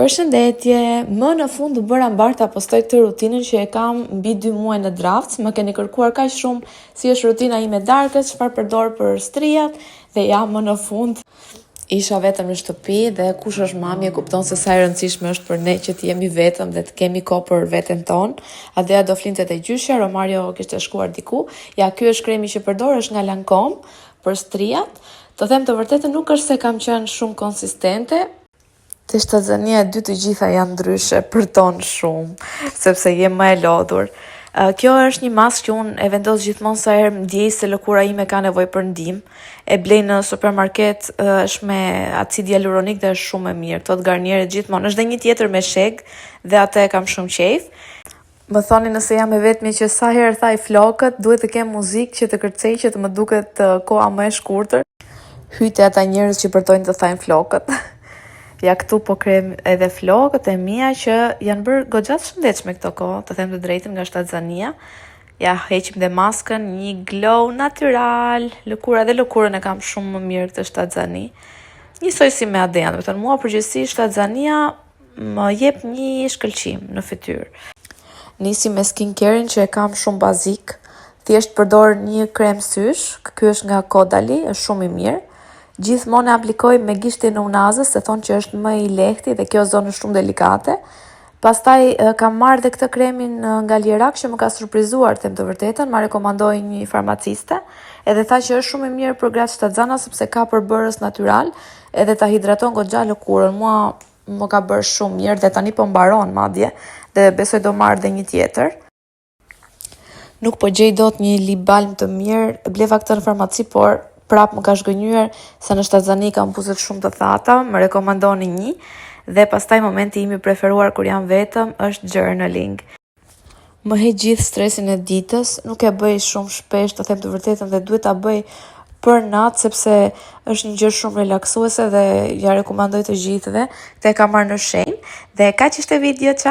Përshëndetje, më në fund u bëra mbar ta postoj këtë rutinën që e kam mbi 2 muaj në draft. Më keni kërkuar kaq shumë si është rutina ime darkës, çfarë përdor për strijat dhe ja më në fund isha vetëm në shtëpi dhe kush është mami e kupton se sa e rëndësishme është për ne që të jemi vetëm dhe të kemi kohë për veten tonë. Adea do flinte te gjyshja, Romario kishte shkuar diku. Ja, ky është kremi që përdor, është nga Lancome për strijat. Të them të vërtetën nuk është se kam qenë shumë konsistente. Te shtazania e dy të gjitha janë ndryshe, përton shumë, sepse jem më e lodhur. Kjo është një maskë që unë e vendos gjithmonë sa herë më ndjej se lëkura ime ka nevojë për ndihmë. E blej në supermarket, është me acid hyaluronik dhe është shumë e mirë. Këto të Garnierit gjithmonë, është dhe një tjetër me sheg dhe atë e kam shumë qejf. Më thoni nëse jam e vetmi që sa herë thaj flokët, duhet të kem muzikë që të kërcej që të më duket koha më e shkurtër. Hyte ata njerëz që përtojnë të thajnë flokët. Ja, këtu po krem edhe flokët e mia që janë bërë goxha të shëndetshme këto kohë, të them të drejtën, nga Shtazania. Ja, heqim dhe maskën, një glow natyral. Lëkurën e kam shumë më mirë këtë Shtazani. Njësoj si me Adean, do të thënë mua përgjithësi Shtazania më jep një shkëlqim në fytyrë. Nisi me skincare-in që e kam shumë bazik. Thjesht përdor një krem sysh, ky është nga Kodali, është shumë i mirë. Gjithmonë e aplikoj me gishtin e unazës, se thonë që është më i lehti dhe kjo zonë është shumë delikate. Pastaj kam marrë dhe këtë kremin nga Lierak që më ka surprizuar, them të vërtetën, ma rekomandoi një farmaciste, edhe tha që është shumë i mirë për gratë shtazana sepse ka përbërës natyral, edhe ta hidraton goxha lëkurën. Mua më ka bërë shumë mirë dhe tani po mbaron madje, dhe besoj do marrë dhe një tjetër. Nuk po gjej dot një lip balm të mirë, bleva këtë në farmaci, por prap më ka shgënjur se në Shtazani kam buzët shumë të thata, më rekomandoni një, dhe pastaj momenti im i preferuar kur jam vetëm është journaling. Më heq gjithë stresin e ditës, nuk e bëj shumë shpesh, të them të vërtetën, dhe duhet ta bëj për natë sepse është një gjë shumë relaksuese dhe ja rekomandoj të gjithëve. Këtë e kam marrë në shenjë dhe kaq ishte video, ciao.